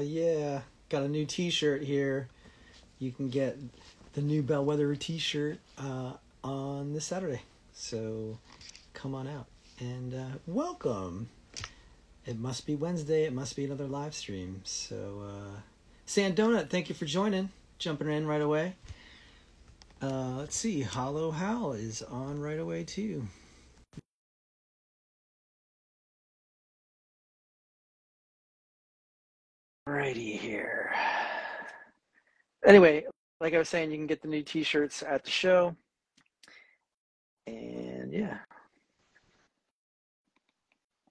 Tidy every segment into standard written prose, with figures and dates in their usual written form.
Yeah, got a new T-shirt here. You can get the new Bellwether T-shirt on this Saturday. So come on out and welcome. It must be Wednesday. It must be another live stream. So Sand Donut, thank you for joining. Jumping in right away. Let's see. Hollow Hal is on right away too. Righty here. Anyway, like I was saying, you can get the new T-shirts at the show. And yeah.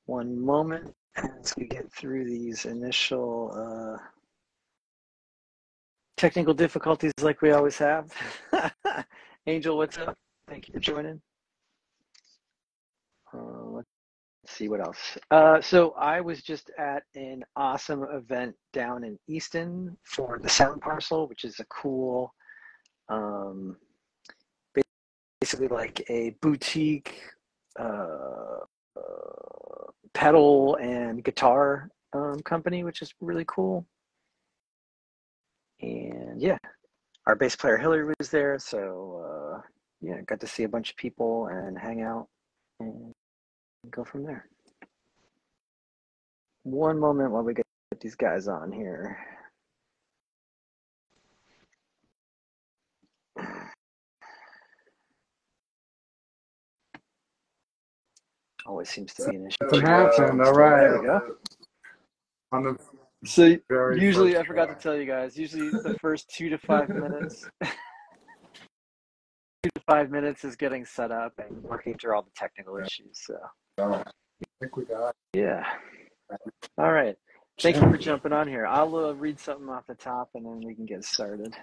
One moment as we get through these initial technical difficulties like we always have. Angel, what's up? Thank you for joining. Let's see what else. So I was just at an awesome event down in Easton for the Sound Parcel, which is a cool, basically like a boutique pedal and guitar company, which is really cool. And yeah, our bass player Hillary was there, so yeah, got to see a bunch of people and hang out and go from there. One moment while we get these guys on here. Always seems to be an issue. Nothing happened. All right. There we go. On the So usually, I forgot to tell you guys, usually the first 2 to 5 minutes, 2 to 5 minutes is getting set up and working through all the technical issues. So I think we got it. Yeah. All right. Thank you for jumping on here. I'll read something off the top and then we can get started.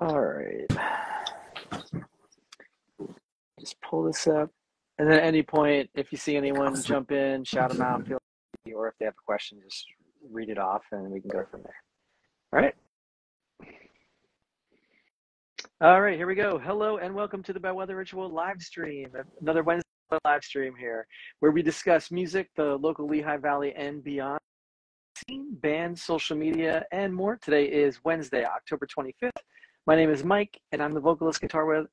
All right. Just pull this up. And then at any point, if you see anyone jump in, shout them out, feel free, or if they have a question, just read it off and we can go from there. All right. All right, here we go. Hello and welcome to the Bellwether Ritual live stream. Another Wednesday live stream here where we discuss music, the local Lehigh Valley and beyond, scene, bands, social media, and more. Today is Wednesday, October 25th. My name is Mike, and I'm the vocalist, guitar weather.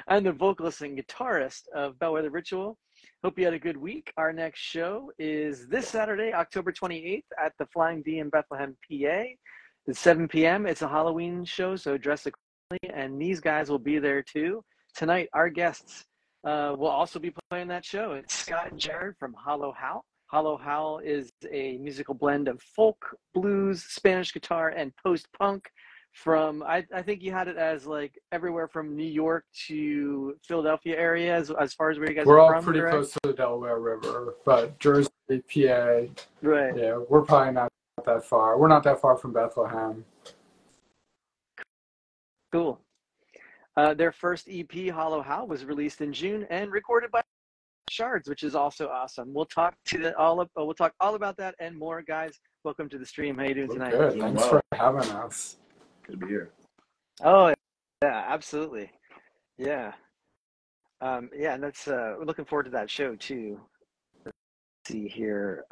I'm the vocalist and guitarist of Bellwether Ritual. Hope you had a good week. Our next show is this Saturday, October 28th at the Flying V in Bethlehem, PA. It's 7 p.m. It's a Halloween show, so dress accordingly, and these guys will be there too. Tonight, our guests will also be playing that show. It's Scott and Jared from Hollow Hal. Hollow Hal is a musical blend of folk, blues, Spanish guitar, and post-punk from, I think you had it as like everywhere from New York to Philadelphia area as far as where you guys are from. We're all pretty close to the Delaware River, but Jersey, PA, right? Yeah, we're probably not that far. We're not that far from Bethlehem. Cool. Their first EP, Hollow Hal, was released in June and recorded by Shards, which is also awesome. We'll talk we'll talk all about that and more, guys. Welcome to the stream. How you doing tonight? Good. Thanks for having us. Good to be here. Oh yeah, absolutely. Yeah. Yeah, and that's we're looking forward to that show too. Let's see here.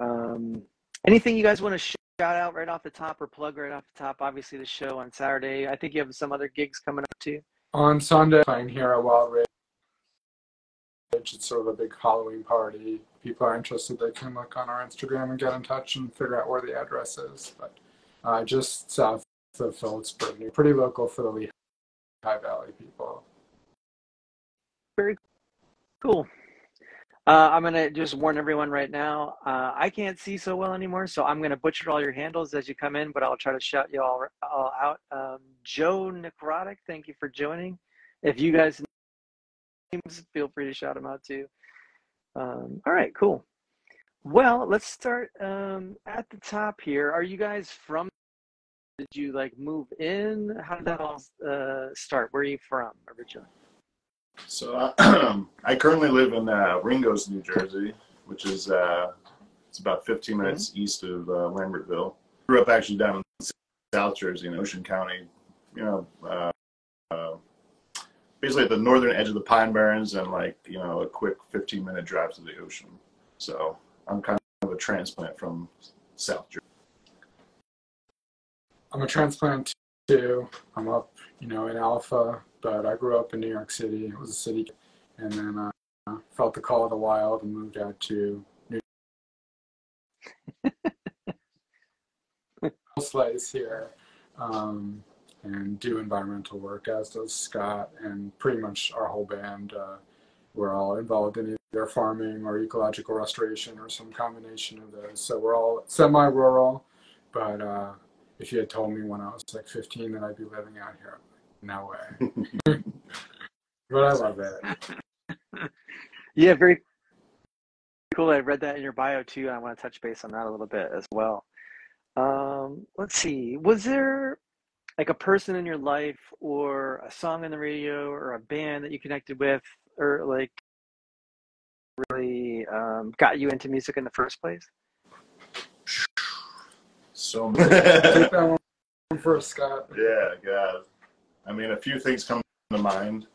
Anything you guys want to shout out right off the top or plug right off the top? Obviously the show on Saturday. I think you have some other gigs coming up too. On Sunday, playing here at Wild Ridge. It's sort of a big Halloween party. People are interested, they can look on our Instagram and get in touch and figure out where the address is. But just south of Phillipsburg, pretty local for the Lehigh Valley people. Very cool. I'm going to just warn everyone right now. I can't see so well anymore, so I'm going to butcher all your handles as you come in, but I'll try to shout you all out. Joe Necrotic, thank you for joining. If you guys feel free to shout them out too. All right, cool. Well, let's start at the top here. Are you guys from? Did you like move in? How did that all start? Where are you from originally? So I currently live in Ringgoes, New Jersey, which is it's about 15 minutes east of Lambertville. Grew up actually down in South Jersey in Ocean County. You know. Basically at the northern edge of the Pine Barrens and a quick 15-minute drive to the ocean. So I'm kind of a transplant from South Jersey. I'm a transplant too. I'm up, in Alpha, but I grew up in New York City. It was a city, and then felt the call of the wild and moved out to New Slice here, and do environmental work, as does Scott, and pretty much our whole band. We're all involved in either farming or ecological restoration or some combination of those. So we're all semi-rural, but if you had told me when I was like 15 that I'd be living out here, no way. But I love it. Yeah, very cool. I read that in your bio too, and I want to touch base on that a little bit as well. Let's see. Was there like a person in your life or a song on the radio or a band that you connected with or like really got you into music in the first place? So Take that one first, Scott. Yeah, God. I mean, a few things come to mind.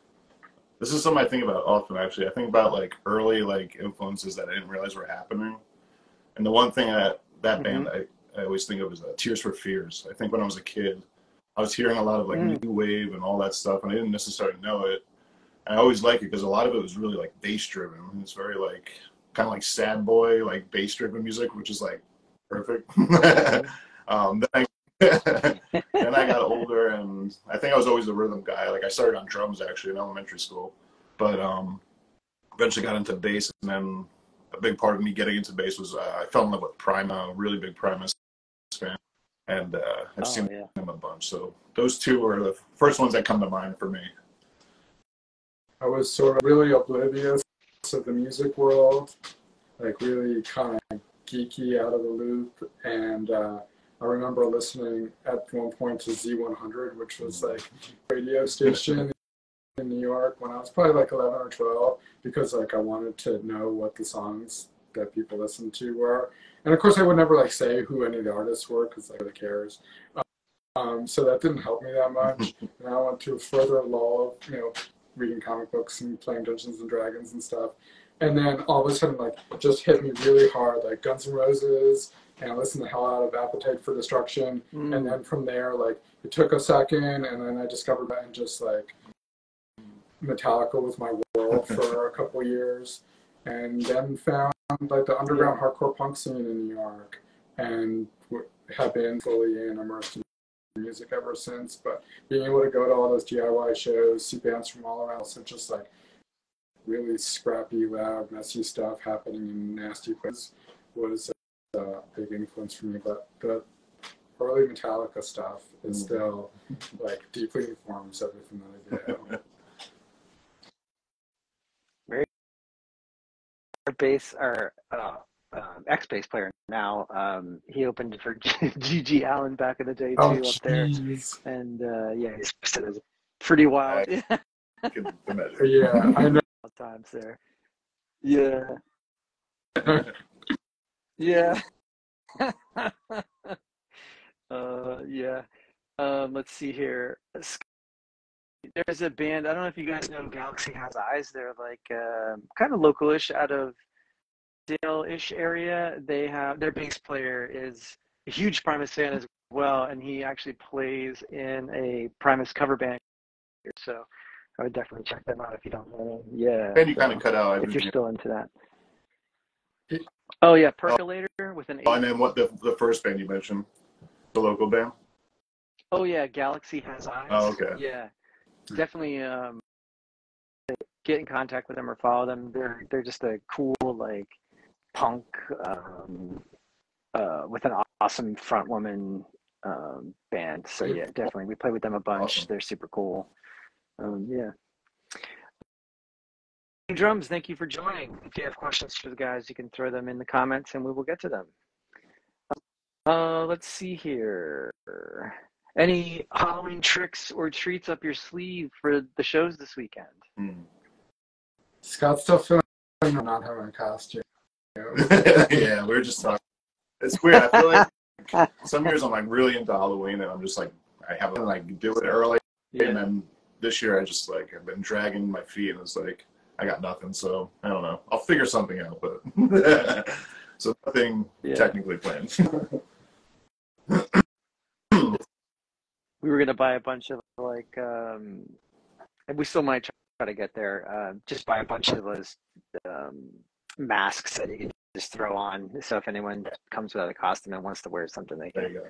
This is something I think about often, actually. I think about like early like influences that I didn't realize were happening. And the one thing that band I always think of is Tears for Fears. I think when I was a kid, I was hearing a lot of like new wave and all that stuff, and I didn't necessarily know it. And I always like it because a lot of it was really like bass driven. It's very like kind of like sad boy, like bass driven music, which is like perfect. Then I got older, and I think I was always a rhythm guy. Like I started on drums actually in elementary school, but eventually got into bass, and then a big part of me getting into bass was I fell in love with Prima, a really big Primus fan, and I've seen them a bunch. So those two are the first ones that come to mind for me. I was sort of really oblivious of the music world, like really kind of geeky, out of the loop, and I remember listening at one point to Z100, which was like a radio station in New York when I was probably like 11 or 12, because like I wanted to know what the songs that people listened to were. And of course I would never like say who any of the artists were, because like, who cares? So that didn't help me that much. And I went through a further lull of, reading comic books and playing Dungeons and Dragons and stuff. And then all of a sudden, like, just hit me really hard, like Guns N' Roses, and I listened the hell out of Appetite for Destruction. And then from there, like, it took a second, and then I discovered that, and just like Metallica was my world for a couple years, and then found like the underground hardcore punk scene in New York, and have been fully immersed in music ever since. But being able to go to all those DIY shows, see bands from all around, so just like really scrappy, loud, messy stuff happening in nasty places was a big influence for me. But the early Metallica stuff is still like deeply informs everything that I do. Very bass or ex-bass player now. He opened for G.G. Allen back in the day too, up there, and he said it was pretty wild. Yeah, I know. Times there. Yeah. Yeah. Let's see here. There's a band, I don't know if you guys know Galaxy Has Eyes. They're like kind of localish, out of Dale-ish area. They have their bass player is a huge Primus fan as well, and he actually plays in a Primus cover band. So I would definitely check them out if you don't know. Yeah. And you kind of cut out. If you're still into that. Oh yeah, Percolator with an 8. And then what the first band you mentioned, the local band? Oh yeah, Galaxy Has Eyes. Oh, okay. Yeah, definitely. Get in contact with them or follow them. They're just a cool like punk with an awesome front woman band. So yeah, definitely we play with them a bunch. Awesome. They're super cool. Yeah. Drums, thank you for joining. If you have questions for the guys, you can throw them in the comments and we will get to them. Let's see here. Any Halloween tricks or treats up your sleeve for the shows this weekend? Scott's still feeling not having a costume. Yeah, we were just talking. It's weird. I feel like some years I'm like really into Halloween, and I'm just like I have to like do it early, and then this year I just like I've been dragging my feet, and it's like I got nothing. So I don't know. I'll figure something out. But So nothing technically planned. We were gonna buy a bunch of like, and we still might try to get there. Just buy a bunch of those masks that you can just throw on. So if anyone comes without a costume and wants to wear something, they There can. you go.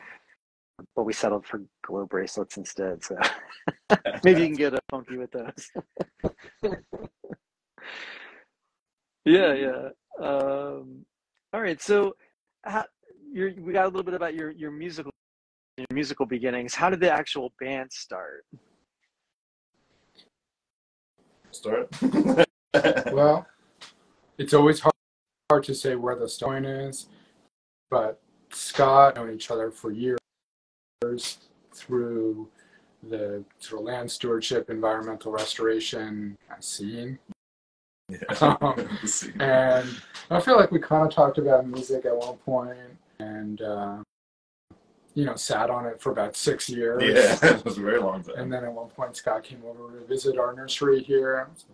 But we settled for glow bracelets instead. So maybe you can get funky with those. Yeah. All right. So how, we got a little bit about your musical beginnings. How did the actual band start? Start. Well, it's always hard to say where the starting is, but Scott known each other for years through the sort of land stewardship, environmental restoration scene. And I feel like we kind of talked about music at one point, and sat on it for about 6 years. Yeah, it was a very long time. And then at one point, Scott came over to visit our nursery here. I was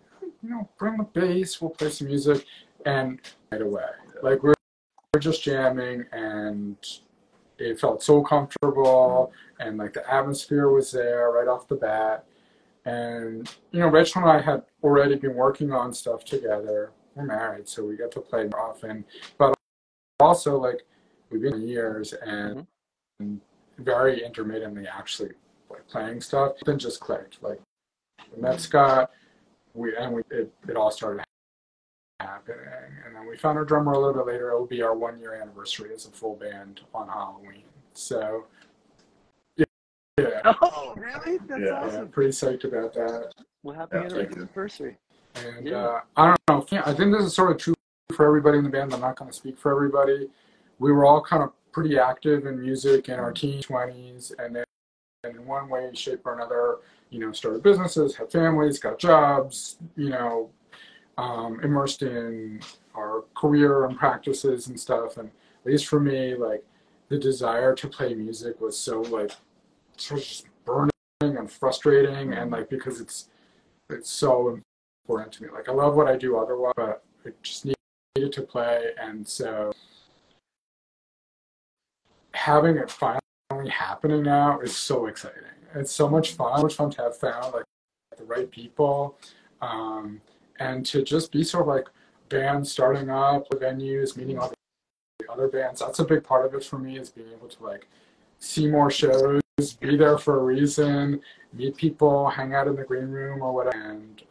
like, bring the bass, we'll play some music, and right away, like we're just jamming, and it felt so comfortable, and like the atmosphere was there right off the bat. And Rachel and I had already been working on stuff together. We're married, so we get to play more often. But also, like, we've been years and very intermittently actually like playing stuff. Then just clicked. Like, we met Scott, it all started happening. And then we found our drummer a little bit later. It will be our 1-year anniversary as a full band on Halloween. So, yeah. Oh, really? That's awesome. Yeah, pretty psyched about that. Well, happy anniversary. And I don't know. I think this is sort of true for everybody in the band. I'm not going to speak for everybody. We were all kind of pretty active in music in our teen 20s, and then in one way, shape, or another, started businesses, had families, got jobs, immersed in our career and practices and stuff. And at least for me, like, the desire to play music was so, like, sort of just burning and frustrating, and like, because it's so important to me. Like, I love what I do otherwise, but I just needed to play. And so having it finally happening now is so exciting. It's so much fun to have found like the right people, and to just be sort of like bands starting up, the venues, meeting all the other bands. That's a big part of it for me, is being able to like see more shows, be there for a reason, meet people, hang out in the green room or whatever. And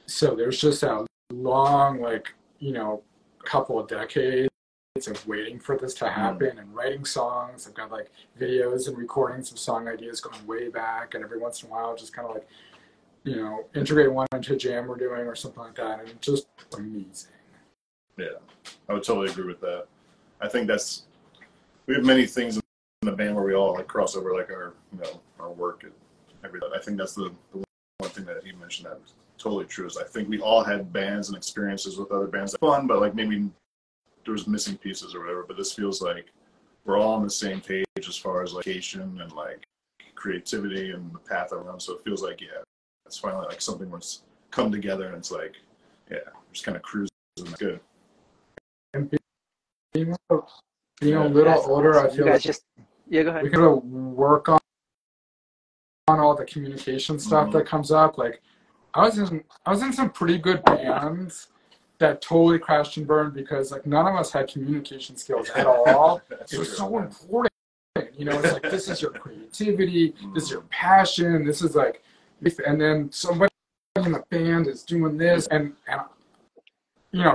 so there's just a long, like, couple of decades of waiting for this to happen and writing songs. I've got like videos and recordings of song ideas going way back, and every once in a while just kind of like, integrate one into a jam we're doing or something like that, and it's just amazing. Yeah, I would totally agree with that. I think we have many things in the band where we all like cross over, like our work and everything. I think that's the one thing that he mentioned that was totally true, is I think we all had bands and experiences with other bands that were fun, but like maybe there was missing pieces or whatever. But this feels like we're all on the same page as far as location and like creativity and the path around. So it feels like, it's finally like something was come together, and it's like, we're just kind of cruising. It's good. And being a little older, I feel like go ahead. we could work on all the communication stuff that comes up. Like, I was in some pretty good bands that totally crashed and burned because like none of us had communication skills at all. It was so important. It's like, this is your creativity, this is your passion, this is like, and then somebody in the band is doing this, and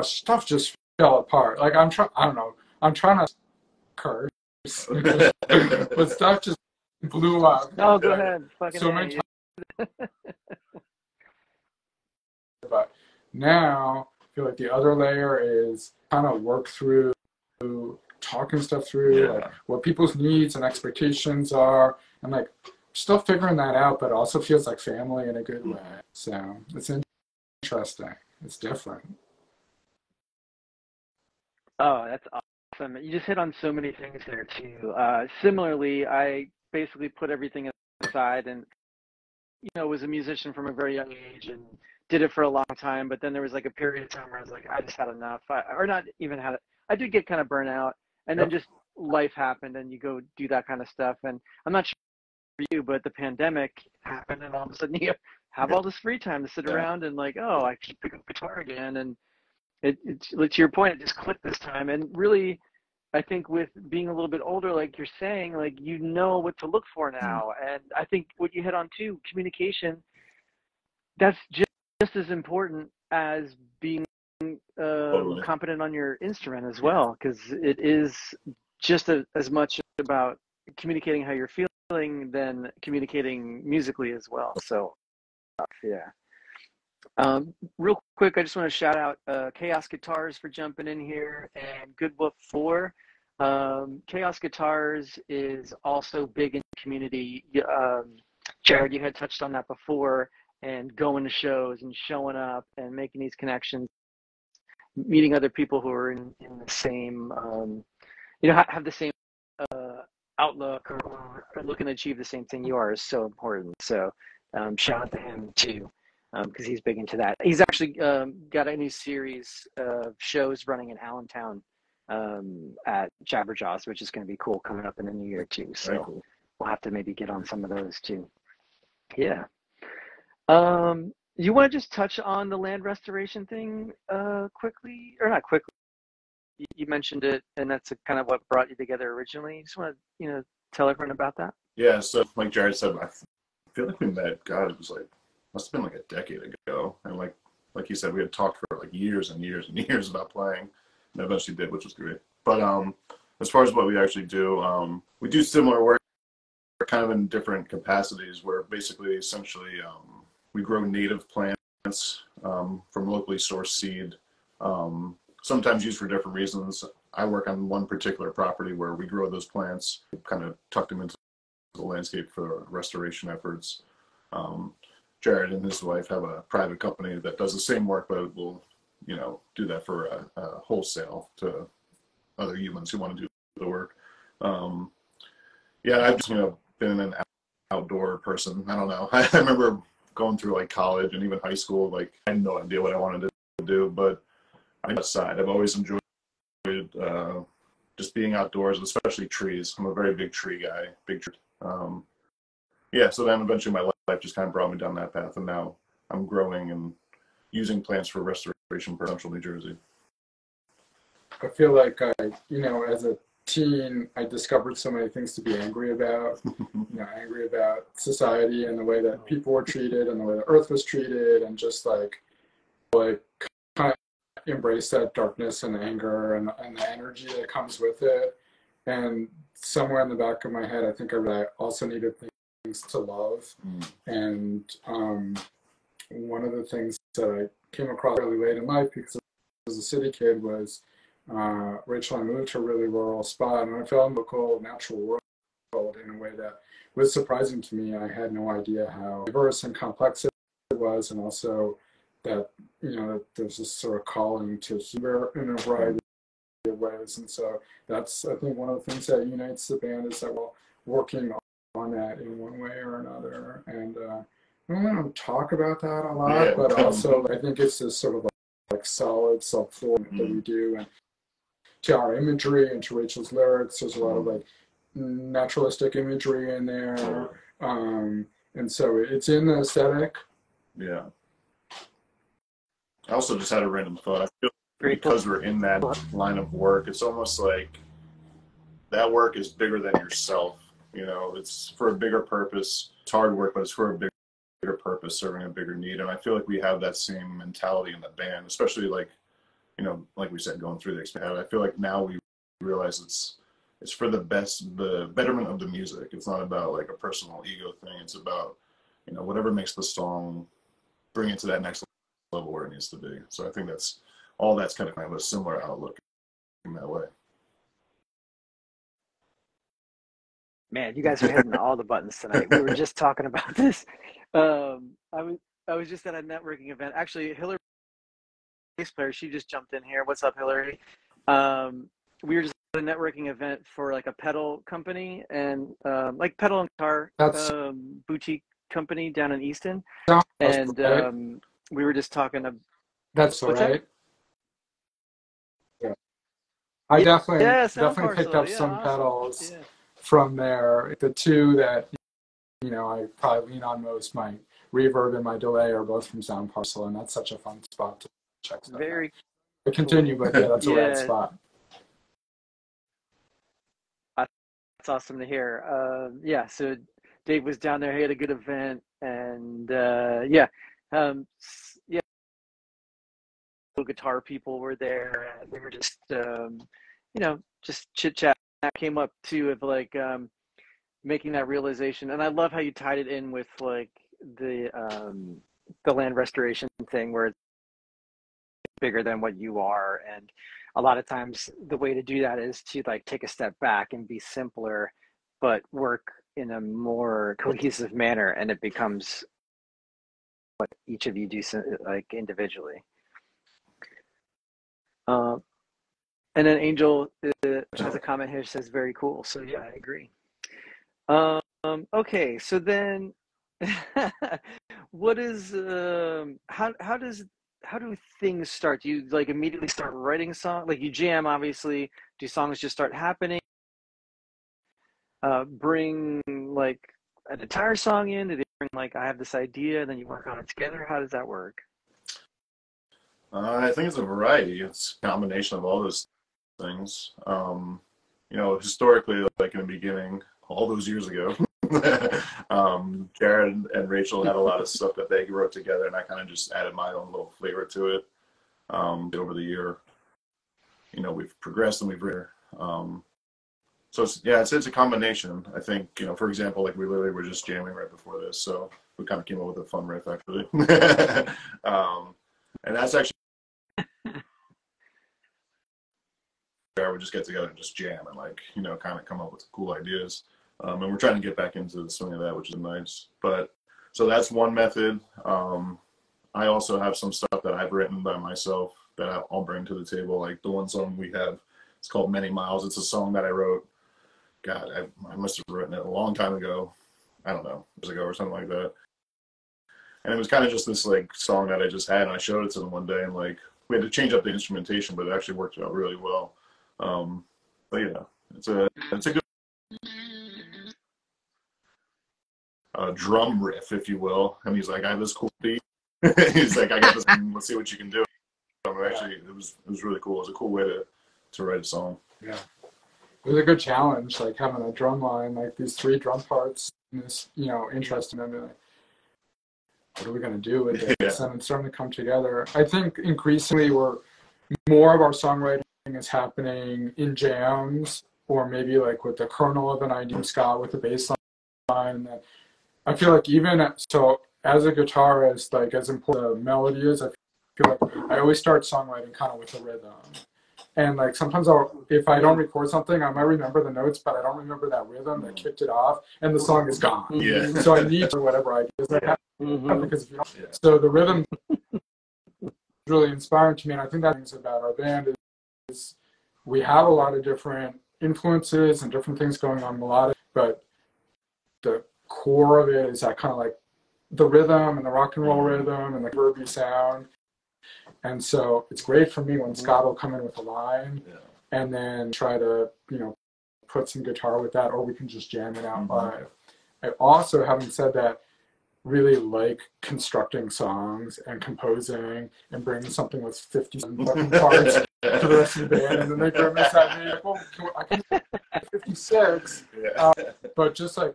stuff just fell apart. Like, I'm trying to curse, but stuff just blew up. No, go ahead. So many times. But now I feel like the other layer is kind of work through talking stuff through, like what people's needs and expectations are, and like still figuring that out, but also feels like family in a good way. So it's interesting. It's different. Oh, that's awesome. You just hit on so many things there too. Similarly, I basically put everything aside and, was a musician from a very young age and did it for a long time, but then there was like a period of time where I was like, I just had enough. Or not even had it. I did get kind of burnout, and then just life happened, and you go do that kind of stuff. And I'm not sure for you, but the pandemic happened, and all of a sudden you have all this free time to sit around and like, oh, I can pick up guitar again, and it's to your point, it just clicked this time. And really, I think with being a little bit older, like you're saying, like you know what to look for now. And I think what you hit on too, communication, that's just as important as being Totally. competent on your instrument as well, because it is just as much about communicating how you're feeling than communicating musically as well. So yeah. Real quick, I just want to shout out Chaos Guitars for jumping in here, and Good Wolf 4. Chaos Guitars is also big in the community. Jared, you had touched on that before, and going to shows and showing up and making these connections, meeting other people who are in the same, have the same outlook or looking to achieve the same thing you are is so important. So shout out to him too, because he's big into that. He's actually got a new series of shows running in Allentown at Jabberjaws, which is going to be cool, coming up in the new year too. So cool. We'll have to maybe get on some of those too. Yeah. You want to just touch on the land restoration thing quickly, or not quickly? You mentioned it, and that's kind of what brought you together originally. You just want to, tell everyone about that? Yeah, so like Jared said, I feel like we met, God, it was like, must have been like a decade ago. And like you said, we had talked for like years and years and years about playing, and eventually did, which was great. But as far as what we actually do, we do similar work, kind of in different capacities, where basically, essentially, we grow native plants from locally sourced seed, sometimes used for different reasons. I work on one particular property where we grow those plants, kind of tuck them into the landscape for restoration efforts. Jared and his wife have a private company that does the same work, but will, do that for a wholesale to other humans who want to do the work. Yeah, I've just, been an outdoor person. I don't know. I remember going through like college and even high school, like I had no idea what I wanted to do, but I'm outside. I've always enjoyed just being outdoors, especially trees. I'm a very big tree guy, big tree. Yeah, so then eventually my life just kind of brought me down that path, and now I'm growing and using plants for restoration for Central New Jersey. I feel like as a teen, I discovered so many things to be angry about. Angry about society and the way that people were treated and the way the earth was treated, and just like kind of embrace that darkness and anger and the energy that comes with it. And somewhere in the back of my head, I think I also needed things to love. And one of the things that I came across really late in life, because I was a city kid, was Rachel and I moved to a really rural spot, and I fell in the local natural world in a way that was surprising to me. I had no idea how diverse and complex it was, and also that that there's this sort of calling to hear in a variety of ways. And so that's, I think, one of the things that unites the band, is that we're working on that in one way or another. And we don't talk about that a lot, but also I think it's this sort of like solid self-form that we do. And to our imagery and to Rachel's lyrics, there's a lot of like naturalistic imagery in there. And so it's in the aesthetic. Yeah. I also just had a random thought. I feel like because we're in that line of work, it's almost like that work is bigger than yourself. It's for a bigger purpose. It's hard work, but it's for a bigger purpose, serving a bigger need. And I feel like we have that same mentality in the band, especially like we said, going through the experience. I feel like now we realize it's for the betterment of the music. It's not about like a personal ego thing. It's about, whatever makes the song bring it to that next level where it needs to be. So I think that's kind of a similar outlook in that way. Man, you guys are hitting all the buttons tonight. We were just talking about this. I was just at a networking event. Actually, Hillary, bass player, she just jumped in here. What's up, Hillary? We were just at a networking event for like a pedal company, and like pedal and guitar boutique company down in Easton. And we were just talking about. That's all What's that? right. Yeah. I Yeah, sound definitely picked parcel. up Yeah, some awesome. pedals Yeah. from there. The two that, I probably lean on most, my reverb and my delay, are both from Sound Parcel, and that's such a fun spot to check stuff out. Very I continue, cool. but yeah, that's a rad Yeah, spot. that's awesome to hear. Yeah, so Dave was down there. He had a good event, and yeah, yeah, guitar people were there. And they were just, just chit chat. That came up too of like making that realization, and I love how you tied it in with like the land restoration thing, where it's bigger than what you are, and a lot of times the way to do that is to like take a step back and be simpler, but work in a more cohesive manner, and it becomes what each of you do like individually. Um, and then Angel has a comment here, says very cool. So yeah, I agree. Okay, so then what is how do things start? Do you like immediately start writing songs? Like you jam, obviously. Do songs just start happening? Bring like an entire song in? Do they bring like I have this idea, and then you work on it together? How does that work? I think it's a variety. It's a combination of all those things. Historically, like in the beginning, all those years ago, Jared and Rachel had a lot of stuff that they wrote together, and I kind of just added my own little flavor to it. Over the year, we've progressed and we've written. So it's a combination. I think, for example, like we literally were just jamming right before this, so we kind of came up with a fun riff actually. And that's actually where we just get together and just jam and like, kind of come up with cool ideas. And we're trying to get back into the swing of that, which is nice. But so that's one method. I also have some stuff that I've written by myself that I'll bring to the table. Like the one song we have, it's called Many Miles. It's a song that I wrote. God, I must have written it a long time ago. I don't know, years ago or something like that. And it was kind of just this like song that I just had, and I showed it to them one day, and like we had to change up the instrumentation, but it actually worked out really well. But yeah, it's a good drum riff, if you will. And he's like, I have this cool beat. He's like, I got this. Let's see what you can do. Actually, it was really cool. It was a cool way to write a song. Yeah, it was a good challenge, like having a drum line, like these 3 drum parts, and this, interesting. And like, what are we going to do with this? Yeah. And it's starting to come together. I think increasingly more of our songwriting is happening in jams, or maybe like with the kernel of an idea, Scott with the bass line. And then I feel like so as a guitarist, like as important the melody is, I feel like I always start songwriting kind of with a rhythm. And like sometimes if I don't record something, I might remember the notes, but I don't remember that rhythm that kicked it off, and the song is gone. Yeah. So I need to whatever ideas I have, because if you don't, so the rhythm is really inspiring to me, and I think that things about our band is we have a lot of different influences and different things going on melodic, but the core of it is that kind of like the rhythm and the rock and roll rhythm and the verby sound. And so it's great for me when Scott will come in with a line and then try to, put some guitar with that, or we can just jam it out live. I also, having said that, really like constructing songs and composing and bringing something with 57 fucking parts to the rest of the band, and then they grimace at me like, well, I can 56. But just like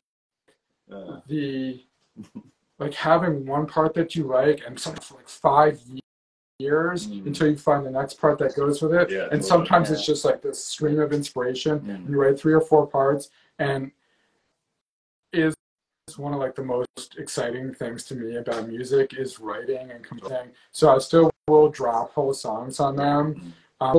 like having one part that you like and something for like 5 years until you find the next part that goes with it. Yeah, and sometimes it's just like this stream of inspiration, and you write 3 or 4 parts, and is one of like the most exciting things to me about music is writing and composing. So I still will drop whole songs on them,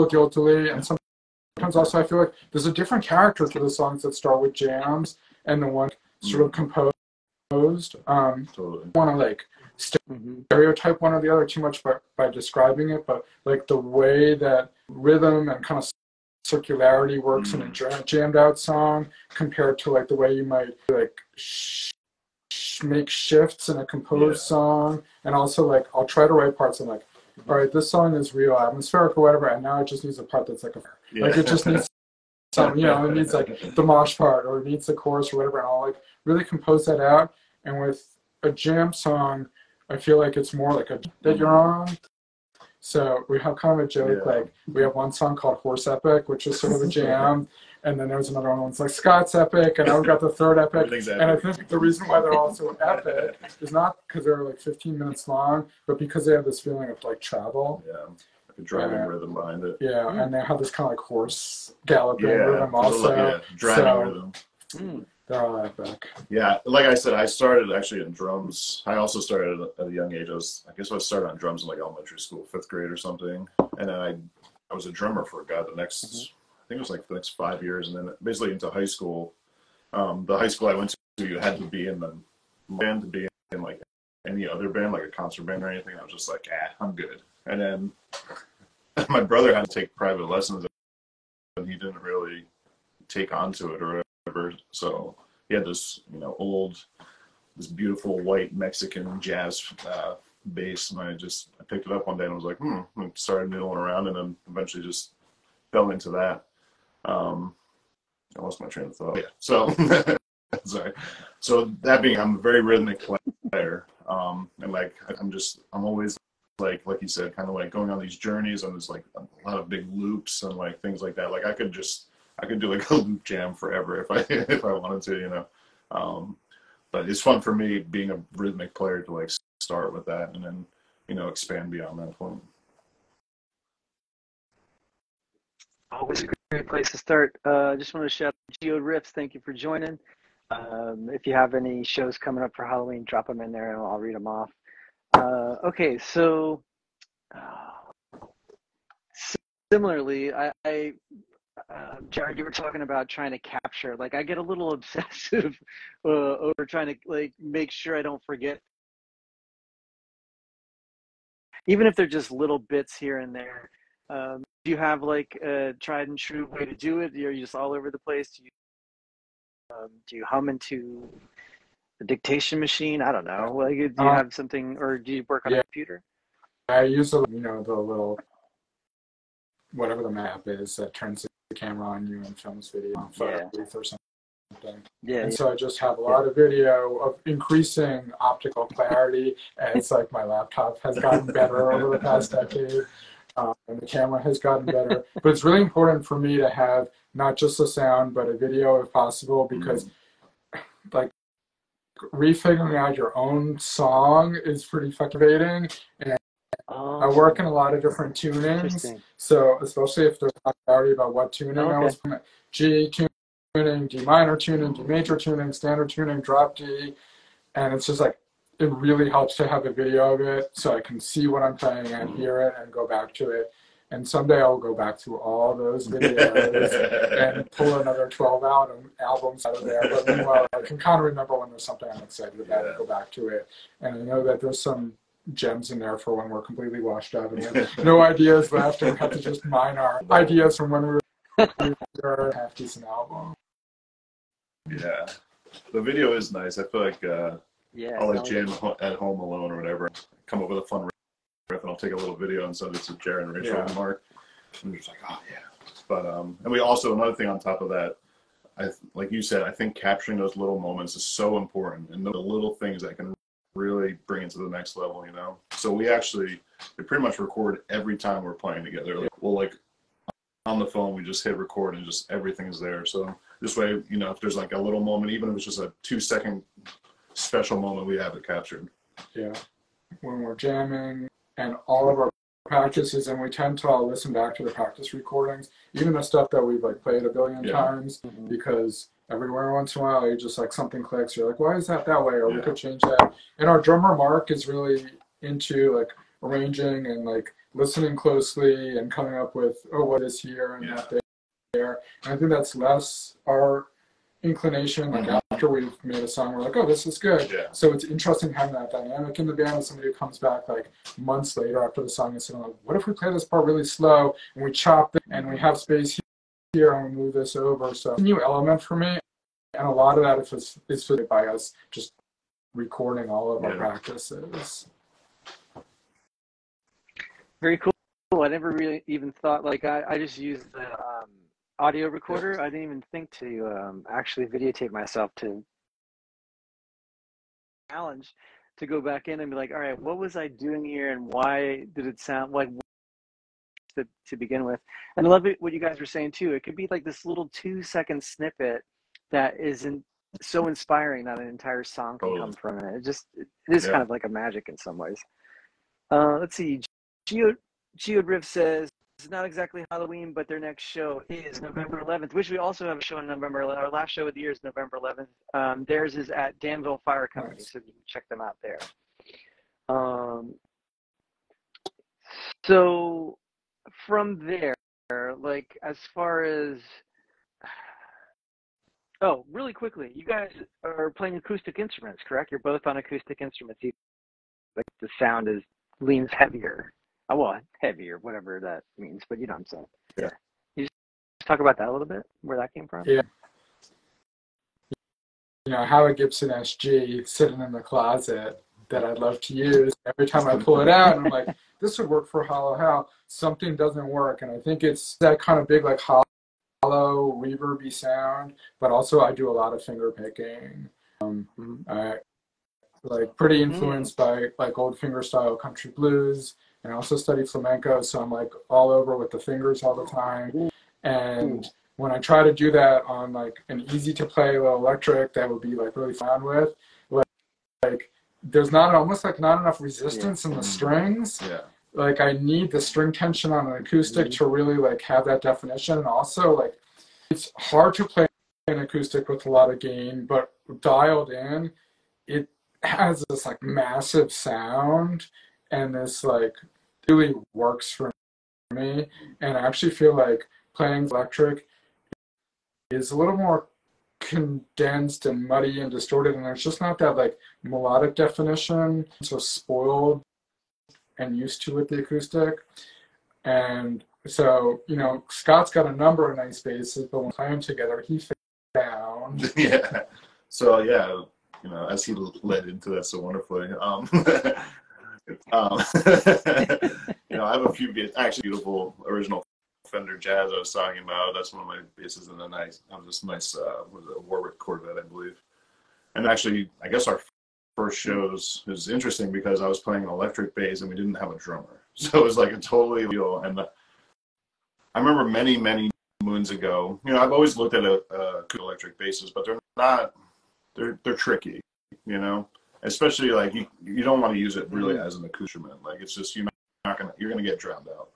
guiltily, and sometimes also I feel like there's a different character to the songs that start with jams and the one sort of composed. Totally. I don't want to like stereotype one or the other too much by describing it, but like the way that rhythm and kind of circularity works in a jammed out song compared to like the way you might like make shifts in a composed song, and also like I'll try to write parts. I'm like, all right, this song is real atmospheric or whatever, and now it just needs a part that's like like it just needs some, you know, it needs like the mosh part or it needs the chorus or whatever, and I'll like really compose that out. And with a jam song, I feel like it's more like a that you're on. So we have kind of a joke, like we have one song called Horse Epic, which is sort of a jam, and then there's another one that's like Scott's Epic, and now we've got the third epic. And I think the reason why they're all so epic is not because they're like 15 minutes long, but because they have this feeling of like travel. Yeah, like a driving rhythm behind it. Yeah, and they have this kind of like horse galloping rhythm also. Driving rhythm. They're all epic. Yeah, like I said, I started actually in drums. I also started at a young age. I guess I started on drums in like elementary school, 5th grade or something. And then I was a drummer for the next, I think it was like the next 5 years. And then basically into high school, the high school I went to, you had to be in the band to be in like any other band, like a concert band or anything. I was just like, I'm good. And then my brother had to take private lessons, and he didn't really take onto it or whatever. So he had this, you know, this beautiful white Mexican jazz bass, and I picked it up one day and was like, and started noodling around, and then eventually just fell into that. I lost my train of thought. Yeah. So sorry. So that being, I'm a very rhythmic player, and like I'm always like you said, kind of like going on these journeys, and there's like a lot of big loops and like things like that. Like I could do like a loop jam forever if I wanted to, you know. But it's fun for me being a rhythmic player to like start with that and then, you know, expand beyond that point. Always a great place to start. Just want to shout out Geo Riffs. Thank you for joining. If you have any shows coming up for Halloween, drop them in there and I'll read them off. Okay, so similarly, Jared, you were talking about trying to capture. Like, I get a little obsessive over trying to like make sure I don't forget, even if they're just little bits here and there. Do you have like a tried and true way to do it? Are you just all over the place? Do you hum into the dictation machine? I don't know. Like, do you have something, or do you work on a computer? I use the little whatever the map is that turns the camera on you and films video on photo booth or something. And so I just have a lot of video of increasing optical clarity, and it's like my laptop has gotten better over the past decade, and the camera has gotten better. But it's really important for me to have not just the sound, but a video if possible, because like refiguring out your own song is pretty fascinating. And I work in a lot of different tunings, so especially if there's not clarity about what tuning I was playing, G tuning, D minor tuning, D major tuning, standard tuning, drop D, and it's just like, it really helps to have a video of it so I can see what I'm playing and hear it and go back to it. And someday I'll go back through all those videos and pull another 12 albums out of there. But meanwhile, I can kind of remember when there's something I'm excited about and go back to it. And I know that there's some gems in there for when we're completely washed out and we have no ideas left, and we have to just mine our ideas from when we were a half-decent album. Yeah. The video is nice. I feel like I'll like jam at home alone or whatever, come up with a fun riff, and I'll take a little video and send it to Jared and Rachel and Mark. And they're just like, oh yeah. But and we also, another thing on top of that, like you said, I think capturing those little moments is so important, and the little things that can really bring it to the next level, you know. So we pretty much record every time we're playing together. Like, we'll like on the phone, we just hit record and just everything's there. So this way, you know, if there's like a little moment, even if it's just a 2-second special moment, we have it captured. Yeah. When we're jamming and all of our practices, and we tend to all listen back to the practice recordings, even the stuff that we've like played a billion times, because everywhere once in a while you just like something clicks, you're like, why is that way, or we could change that. And our drummer Mark is really into like arranging and like listening closely and coming up with, what is here and not there. And I think that's less our inclination. Like after we've made a song, we're like, oh, this is good. So it's interesting having that dynamic in the band with somebody who comes back like months later after the song is like, what if we play this part really slow and we chop it and we have space here and we move this over. So it's a new element for me, and a lot of that is by us just recording all of our practices. Very cool. I never really even thought, like, I just used the audio recorder. I didn't even think to actually videotape myself to challenge to go back in and be like, all right, what was I doing here and why did it sound like to begin with? And I love it what you guys were saying too. It could be like this little 2-second snippet that isn't so inspiring that an entire song can come from it. It is kind of like a magic in some ways. Let's see. Geodrift says it's not exactly Halloween, but their next show is November 11th, which we also have a show on November 11th. Our last show of the year is November 11th. Theirs is at Danville Fire Company, so you can check them out there. So from there, like as far as, oh, really quickly, you guys are playing acoustic instruments, correct? You're both on acoustic instruments. Like the sound leans heavier. Well, heavier, whatever that means, but you know what I'm saying. Yeah. You just talk about that a little bit, where that came from? Yeah. You know, I have a Gibson SG sitting in the closet that I'd love to use. Every time I pull it out, and I'm like, this would work for Hollow How. Something doesn't work, and I think it's that kind of big, like hollow, reverby sound. But also, I do a lot of finger picking. Like pretty influenced by like old fingerstyle country blues, and I also study flamenco, so I'm like all over with the fingers all the time. And when I try to do that on like an easy to play little electric that would be like really fun with, like there's almost not enough resistance in the strings. Yeah. Like I need the string tension on an acoustic to really like have that definition. And also like it's hard to play an acoustic with a lot of gain, but dialed in, it has this like massive sound, and this like really works for me. And I actually feel like playing electric is a little more condensed and muddy and distorted, and there's just not that like melodic definition. So spoiled and used to with the acoustic. And so, you know, Scott's got a number of nice basses, but when playing together, he found. Yeah. So yeah, you know, as he led into that so wonderfully, you know, I have a few actually beautiful original Fender Jazz I was talking about. That's one of my basses in this nice Warwick Corvette, I believe. And actually, I guess our first shows is interesting because I was playing an electric bass and we didn't have a drummer, so it was like a totally deal. And I remember many moons ago, you know, I've always looked at electric basses, but they're not. They're tricky, you know, especially like you don't want to use it really as an accoutrement. Like it's just you're gonna get drowned out.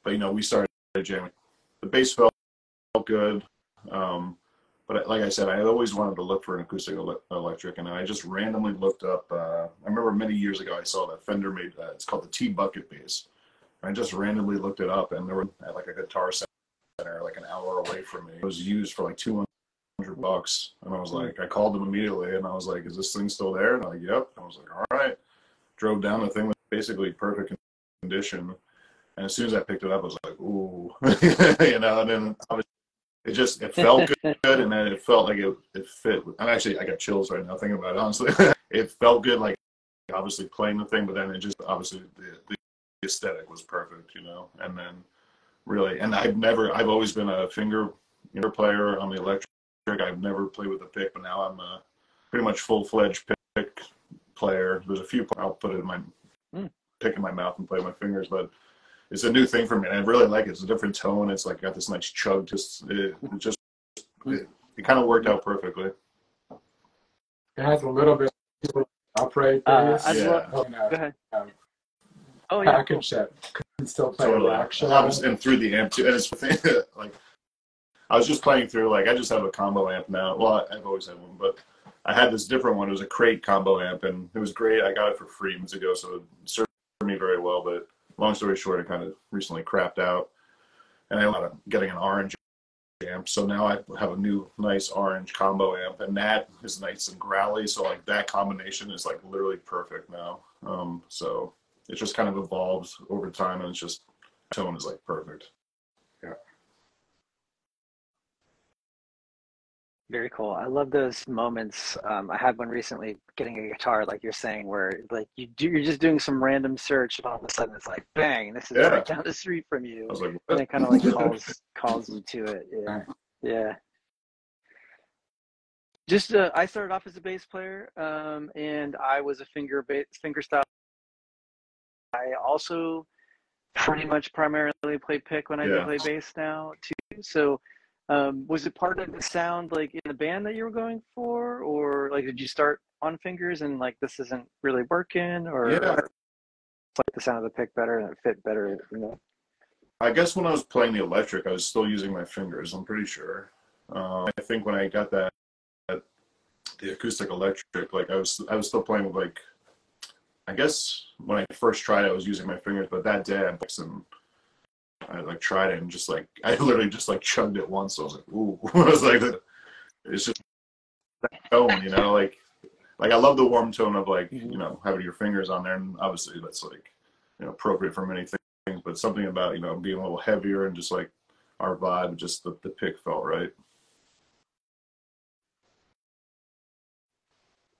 But you know, we started jamming. The bass felt good, but like I said, I always wanted to look for an acoustic electric, and I just randomly looked up. I remember many years ago I saw that Fender made. It's called the T-Bucket bass. I just randomly looked it up, and there were at like a guitar center like an hour away from me. It was used for like $200, and I was like, I called them immediately, and I was like, "Is this thing still there?" And I'm like, "Yep." I was like, "All right." Drove down, the thing was basically perfect condition, and as soon as I picked it up, I was like, "Ooh," you know. And then it felt good, and then it felt like it fit. I got chills right now thinking about it. Honestly, it felt good, like obviously playing the thing, but then it just obviously the aesthetic was perfect, you know. And then really, and I've always been a finger player on the electric. I've never played with a pick, but now I'm a pretty much full-fledged pick player. There's a few I'll put it in my pick in my mouth and play with my fingers, but it's a new thing for me, and I really like it. It's a different tone. It's like got this nice chug. It kind of worked out perfectly. It has a little bit of upright bass. Go ahead. Package that can still play totally. action. And through the amp too. And it's like I was just playing through, like I just have a combo amp now. Well, I've always had one, but I had this different one. It was a crate combo amp, and it was great. I got it for free months ago, so it served me very well. But long story short, it kind of recently crapped out, and I ended up getting an orange amp. So now I have a new nice orange combo amp, and that is nice and growly. So like that combination is like literally perfect now. So it just kind of evolves over time, and it's just tone is like perfect. Very cool. I love those moments. I had one recently getting a guitar, like you're saying, where like you're just doing some random search, and all of a sudden it's like, bang, this is Yeah. right down the street from I you, was like, and what? it kind of like calls you to it. Yeah, yeah. Just I started off as a bass player, and I was a finger style. I also pretty much primarily play pick when I do Yeah. play bass now too. So, was it part of the sound like in the band that you were going for, or like did you start on fingers and like this isn't really working, Yeah. or like the sound of the pick better and it fit better, you know? I guess when I was playing the electric, I was still using my fingers. I'm pretty sure. I think when I got the acoustic electric, like I was still playing with like, I guess when I first tried, I was using my fingers, but that day I like tried it and just like I literally just like chugged it once. So I was like, ooh, I was like, it's just that tone, like I love the warm tone of like having your fingers on there, and obviously that's like appropriate for many things, but something about being a little heavier and just like our vibe, just the pick felt right.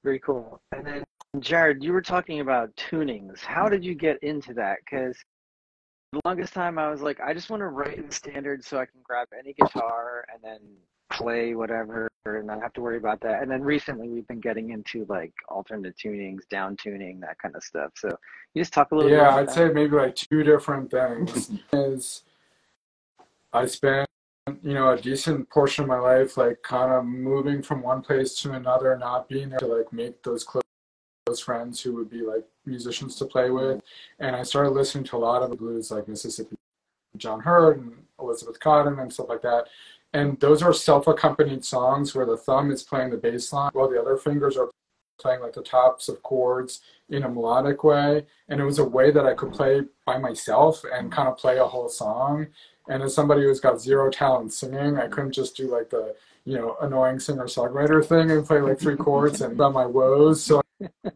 Very cool. And then Jared, you were talking about tunings. How did you get into that? Because the longest time I was like, I just want to write in standard so I can grab any guitar and then play whatever and not have to worry about that. And then recently we've been getting into like alternate tunings, down tuning, that kind of stuff. So you just talk a little bit Yeah, about I'd that. say maybe like two different things. Is I spent, a decent portion of my life like kind of moving from one place to another, not being there to like make those close friends who would be like musicians to play with. And I started listening to a lot of the blues like Mississippi John Hurt and Elizabeth Cotton and stuff like that. And those are self-accompanied songs where the thumb is playing the bass line while the other fingers are playing like the tops of chords in a melodic way. And it was a way that I could play by myself and kind of play a whole song. And as somebody who's got zero talent singing, I couldn't just do like the, annoying singer-songwriter thing and play like three chords and on my woes. So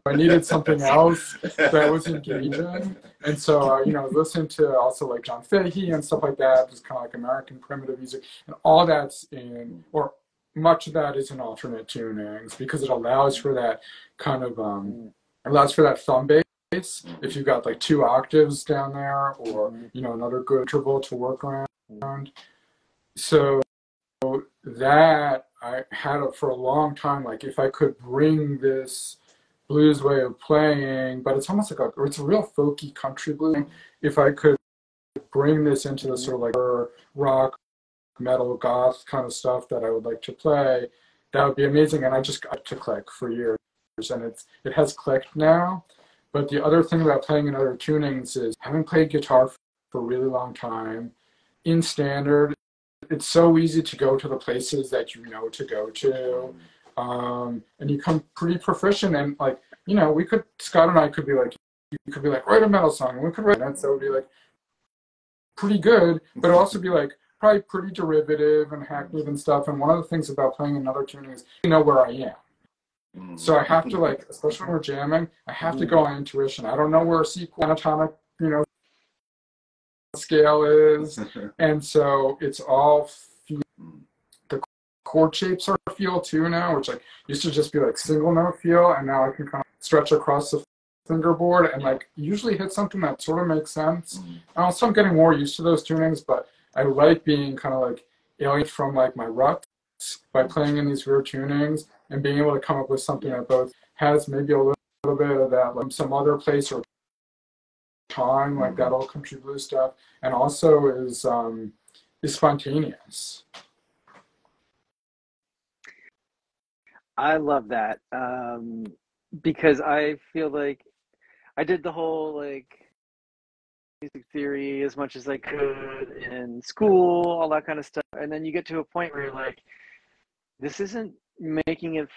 I needed something else that was engaging. And so, listening to also like John Fahey and stuff like that, just kind of like American primitive music, and all that's in, or much of that is in alternate tunings because it allows for that kind of, allows for that thumb bass. If you've got like two octaves down there or, another good interval to work around. So that I had it for a long time, like if I could bring this blues way of playing, but it's almost like it's a real folky country blues. If I could bring this into the sort of like rock, metal, goth kind of stuff that I would like to play, that would be amazing. And I just got to click for years, and it has clicked now. But the other thing about playing in other tunings is having played guitar for a really long time in standard, it's so easy to go to the places that you know to go to. And you become pretty proficient, and like Scott and I could be like, you could be like, write a metal song, and we could write that, so it would be like pretty good, but also be like probably pretty derivative and hackneyed and stuff. And one of the things about playing another tuning is where I am. So I have to like, especially when we're jamming, I have to go on intuition. I don't know where a sequence anatomic, scale is, and so it's all the chord shapes are feel too now, which like used to just be like single note feel, and now I can kind of stretch across the fingerboard and like usually hit something that sort of makes sense. And also I'm getting more used to those tunings, but I like being kind of like alien from like my ruts by playing in these weird tunings and being able to come up with something that both has maybe a little bit of that like some other place or time, like that old country blues stuff, and also is spontaneous. I love that because I feel like I did the whole like music theory as much as I could in school, all that kind of stuff, and then you get to a point where you're like, this isn't making it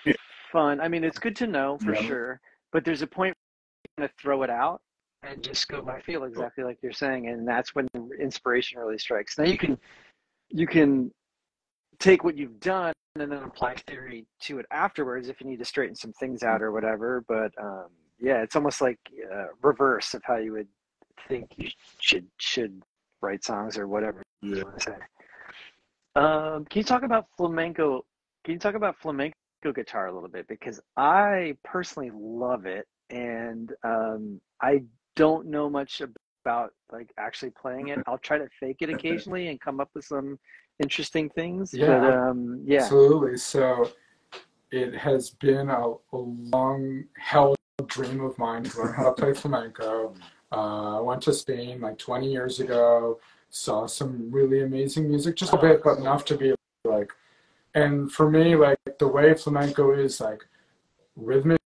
fun. I mean, it's good to know for sure, but there's a point where you're gonna throw it out and just go by feel, exactly like you're saying, and that's when the inspiration really strikes. Now you can take what you've done and then apply theory to it afterwards if you need to straighten some things out or whatever. But yeah, it's almost like reverse of how you would think you should write songs or whatever you want to say. Can you talk about flamenco Can you talk about flamenco guitar a little bit? Because I personally love it, and I don't know much about like actually playing it. I'll try to fake it occasionally and come up with some interesting things, but Yeah, yeah. absolutely. So it has been a long held dream of mine to learn how to play flamenco. I went to Spain like 20 years ago, saw some really amazing music, just a bit, but enough to be like, and for me, like the way flamenco is like rhythmically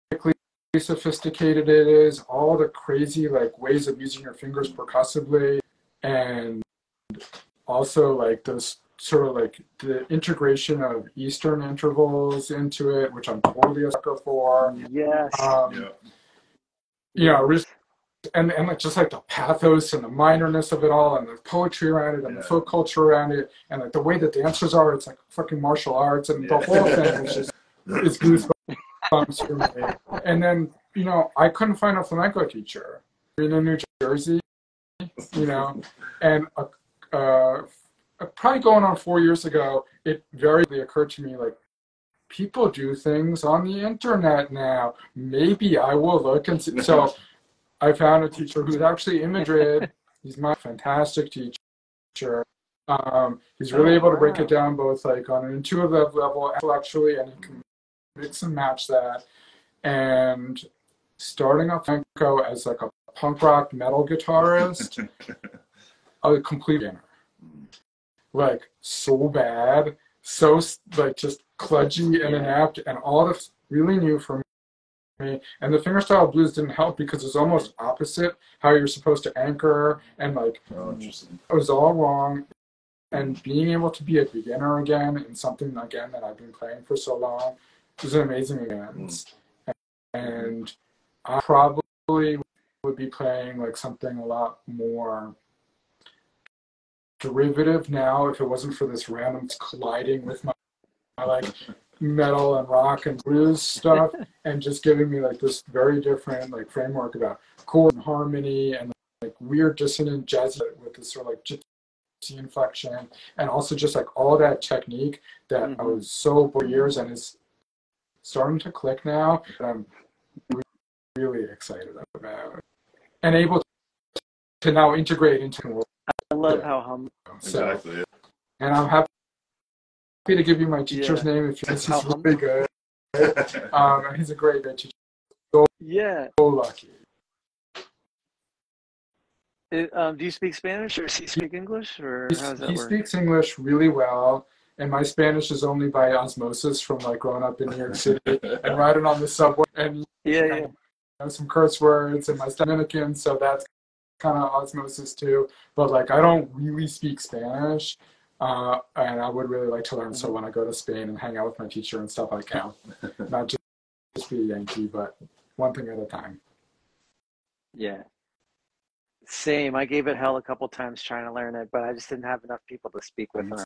sophisticated it is, all the crazy like ways of using your fingers percussively, and also like those sort of like the integration of Eastern intervals into it, which I'm totally a sucker for. Yes. Um, you know, Yes. and like just like the pathos and the minorness of it all, and the poetry around it, and the folk culture around it, and like the way the dancers are, it's like fucking martial arts, and the whole thing is just it's goosebumps for me. And then I couldn't find a flamenco teacher. Being in New Jersey, and probably going on 4 years ago, it very occurred to me like people do things on the internet now. Maybe I will look and see. So I found a teacher who's actually in Madrid. He's my fantastic teacher. He's really able to break it down both like on an intuitive level, intellectually, and he can mix and match that. And starting off flamenco as like a punk rock metal guitarist, a complete beginner. Like so bad, so like just kludgy and inept, and all that's really new for me. And the fingerstyle blues didn't help because it's almost opposite how you're supposed to anchor, and like it was all wrong. And being able to be a beginner again in something again that I've been playing for so long was an amazing experience. And I probably would be playing like something a lot more derivative now if it wasn't for this random colliding with my like metal and rock and blues stuff, and just giving me like this very different like framework about chord and harmony and like weird dissonant jazz with this sort of like gypsy inflection, and also just like all that technique that I was so for years and is starting to click now, and I'm really excited about and able to now integrate into the world. I love how humble. Exactly. And I'm happy to give you my teacher's name if you think he's really good. He's a great teacher. So lucky. Do you speak Spanish, or does he speak English, or how does that work? He speaks English really well, and my Spanish is only by osmosis from like growing up in New York City and riding on the subway and some curse words, and my Dominican, so that's kind of osmosis too. But like I don't really speak Spanish, and I would really like to learn. So when I go to Spain and hang out with my teacher and stuff, I can not just be a Yankee, but one thing at a time. Yeah. Same. I gave it hell a couple times trying to learn it, but I just didn't have enough people to speak with. But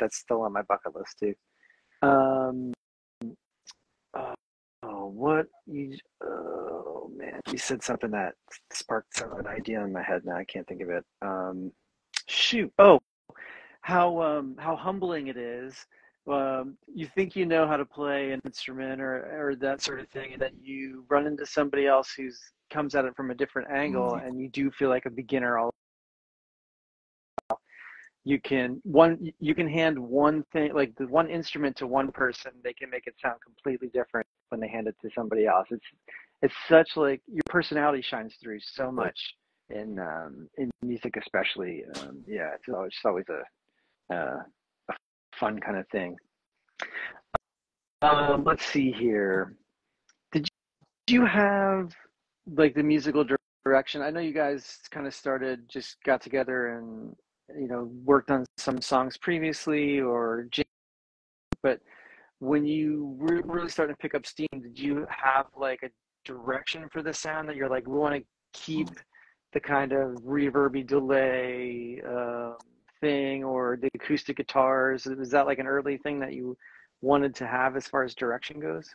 that's still on my bucket list too. Oh man, you said something that sparked an idea in my head. Now I can't think of it. Shoot. Oh, how humbling it is. You think you know how to play an instrument or that sort of thing, and then you run into somebody else who's comes at it from a different angle, and you do feel like a beginner. You can hand one thing, like the one instrument to one person, they can make it sound completely different when they hand it to somebody else. It's such like your personality shines through so much in music, especially. It's always a fun kind of thing. Let's see here. Did you have like the musical direction? I know you guys kind of just got together and worked on some songs previously, but when you really started to pick up steam, did you have like a direction for the sound that you're like, we want to keep the kind of reverby delay thing, or the acoustic guitars? Was that like an early thing that you wanted to have as far as direction goes?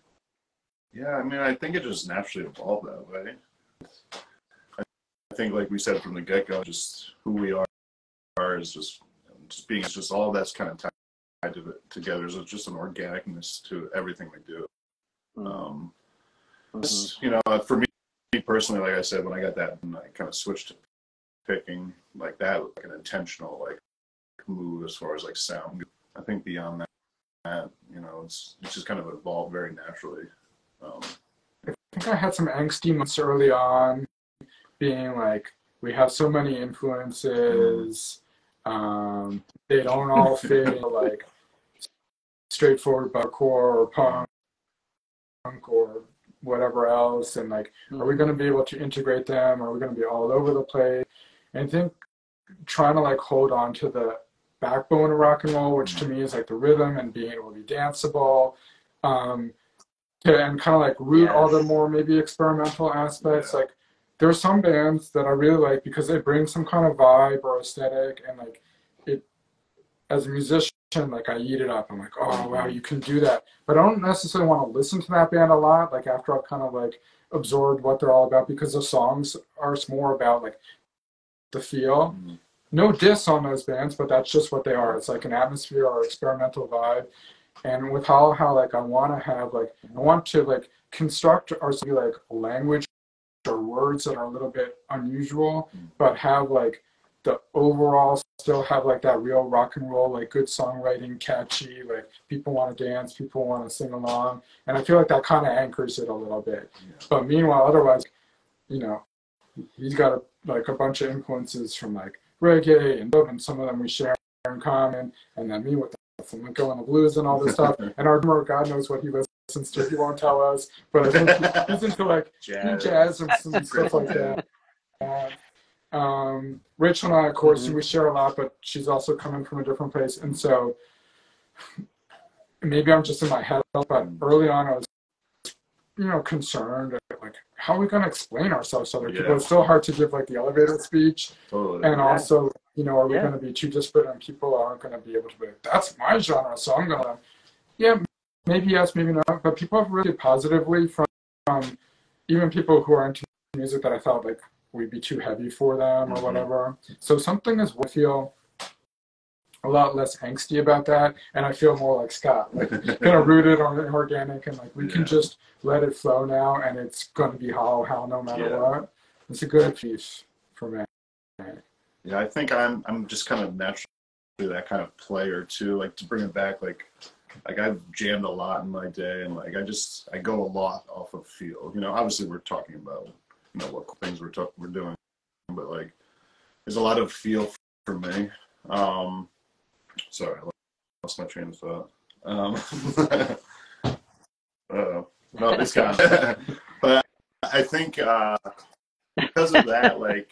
Yeah, I mean, I think it just naturally evolved that way. I think, like we said from the get-go, just who we are is just being, it's just all that's kind of together. So it's just an organicness to everything we do. You know, for me personally, like I said, when I got that, I kind of switched to picking like that, like an intentional like move as far as like sound. I think beyond that, you know, it's just kind of evolved very naturally. I think I had some angsty moments early on, being like, we have so many influences, they don't all fit like straightforward hardcore or punk or whatever else, and like, are we going to be able to integrate them? Are we going to be all over the place? And I think trying to like hold on to the backbone of rock and roll, which to me is like the rhythm and being able to be danceable, and kind of like root all the more maybe experimental aspects. Like, there are some bands that I really like because they bring some kind of vibe or aesthetic, and like it, as a musician, like I eat it up. I'm like, oh wow, you can do that. But I don't necessarily want to listen to that band a lot, like after I've kind of like absorbed what they're all about, because the songs are more about like the feel. No diss on those bands, but that's just what they are. It's like an atmosphere or experimental vibe. And with how like I want to have like, I want to like construct or be like language or words that are a little bit unusual, but have like the overall still have like that real rock and roll, like good songwriting, catchy, like people want to dance, people want to sing along. And I feel like that kind of anchors it a little bit. But meanwhile, otherwise, you know, he's got like a bunch of influences from like reggae and some of them we share in common, and then me with the flamenco and the blues and all this stuff. And our drummer, God knows what he listens to, he won't tell us, but I think he's into like jazz and some stuff like that. Rachel and I, of course, we share a lot, but she's also coming from a different place, and so maybe I'm just in my head, but early on I was, you know, concerned, like, how are we going to explain ourselves to other people? It's still hard to give like the elevator speech, and also, you know, are we going to be too disparate and people aren't going to be able to be like, that's my genre, so I'm going to, maybe yes, maybe not, but people have really positively from even people who are into music that I thought like we'd be too heavy for them or whatever. So something is, I feel a lot less angsty about that, and I feel more like Scott, like kind of rooted on organic, and like we can just let it flow now, and it's going to be hollow hell no matter what. It's a good piece for me. Yeah, I think I'm just kind of naturally that kind of player too. Like, to bring it back, like I've jammed a lot in my day, and like I go a lot off of feel. You know, obviously we're talking about, you know, what things we're doing, but like there's a lot of feel for me. Sorry, I lost my train of thought. No, it's gone. But I think because of that, like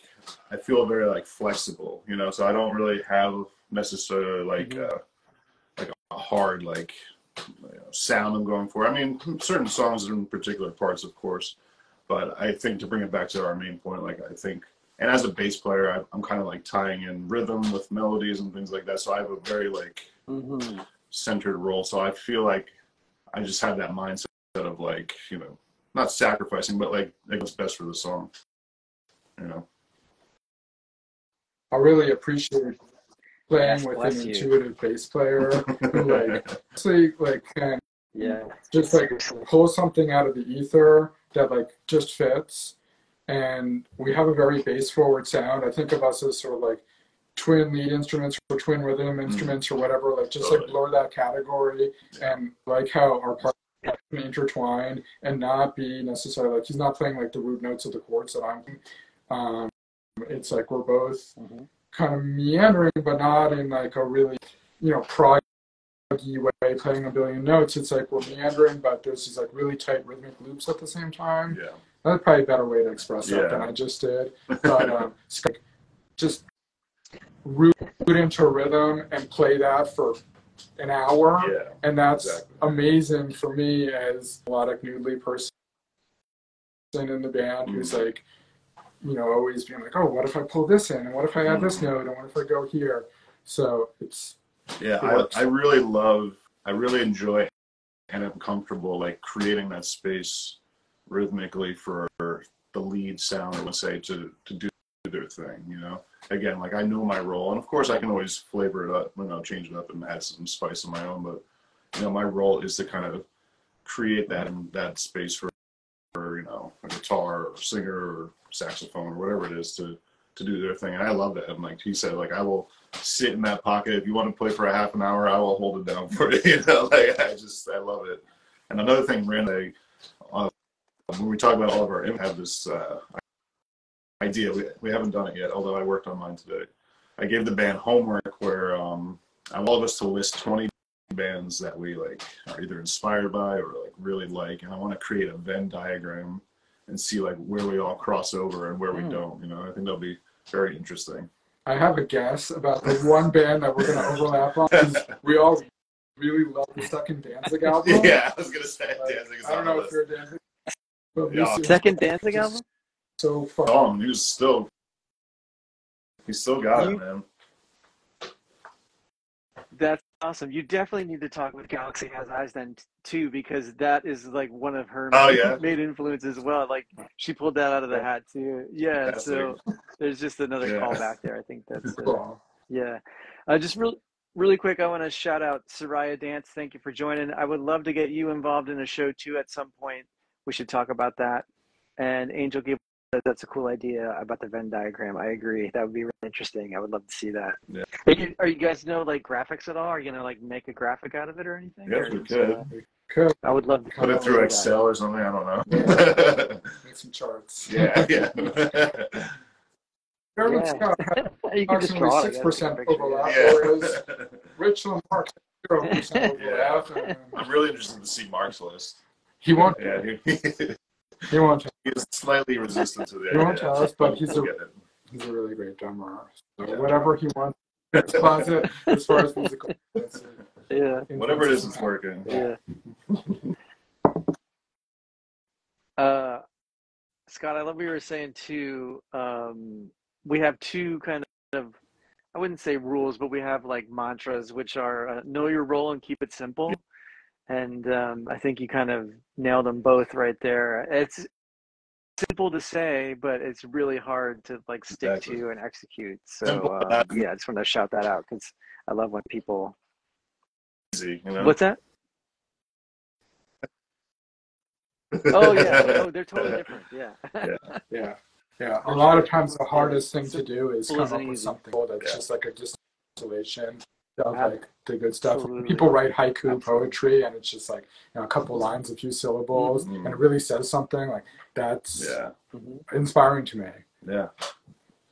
I feel very like flexible, you know. So I don't really have necessarily like a hard like, you know, sound I'm going for. I mean, certain songs in particular parts, of course. But I think, to bring it back to our main point, like I think, and as a bass player, I'm kind of like tying in rhythm with melodies and things like that. So I have a very like centered role. So I feel like I just have that mindset of like, you know, not sacrificing, but like what's best for the song, you know. I really appreciate playing with an intuitive bass player who like actually like can just like pull something out of the ether that like just fits. And we have a very bass forward sound. I think of us as sort of like twin lead instruments or twin rhythm instruments or whatever, like just like lower that category, and like how our parts can intertwine and not be necessarily like he's not playing like the root notes of the chords that I'm. It's like we're both kind of meandering, but not in like a really, you know, proggy way, playing a billion notes. It's like we're meandering, but there's these like really tight rhythmic loops at the same time. That's probably a better way to express that than I just did. But just root into a rhythm and play that for an hour, and that's amazing for me as a melodic noodly person in the band who's like, you know, always being like, oh, what if I pull this in, and what if I add this note, and what if I go here? So it's I really enjoy and I'm comfortable like creating that space rhythmically for the lead sound, I would say, to do their thing, you know. again, like I know my role, and of course I can always flavor it up, change it up and add some spice of my own. But my role is to kind of create that space for a guitar or singer or saxophone or whatever it is to do their thing. And I love that. And like he said, like I will sit in that pocket. If you want to play for a half an hour, I will hold it down for you. Like I love it. And another thing, Randy, when we talk about all of our, I have this idea. We haven't done it yet, although I worked on mine today. I gave the band homework where I want all of us to list 20 bands that we like are either inspired by or like really like, and I want to create a Venn diagram and see like where we all cross over and where we don't. I think that'll be very interesting. I have a guess about the one band that we're going to overlap on. We all really love the second Danzig album. Yeah, I was going to say Danzig is I don't know if you're a Danzig, but second Danzig album. So fun. Oh, he's still got it, man. That's awesome. You definitely need to talk with Galaxy Has Eyes then too, because that is like one of her main influences as well. Like she pulled that out of the hat too. Yeah. That's so there's just another callback there. I think that's cool. Yeah. Just really quick, I want to shout out Soraya Dance. Thank you for joining. I would love to get you involved in a show too at some point. We should talk about that. And Angel Gable, that's a cool idea about the Venn diagram. I agree. That would be really interesting. I would love to see that. Yeah. Are you guys know like graphics at all? Are you gonna like make a graphic out of it or anything? Yes, we could. I would love to put it through Excel or something. I don't know. Make some charts. Yeah. Everyone's got approximately 6% overlap, whereas Rich and Mark 0% overlap. I'm really interested to see Mark's list. He won't. Yeah, he won't. He's slightly resistant to the idea. He won't tell us, but he's a really great drummer. So whatever he wants in his closet as far as musical. Yeah. Whatever it is, it's working. Yeah. Scott, I love what you were saying too. We have two kind of, I wouldn't say rules, but we have like mantras, which are know your role and keep it simple. And I think you kind of nailed them both right there. It's simple to say, but it's really hard to like stick to and execute. So I just want to shout that out because I love when people. Easy, What's that? Oh yeah, they're totally different. Yeah. A lot of times the hardest thing to do is come up with something that's just like a distillation of like the good stuff. Absolutely. People write haiku poetry and it's just like a couple lines, a few syllables, and it really says something. Like that's inspiring to me. Yeah.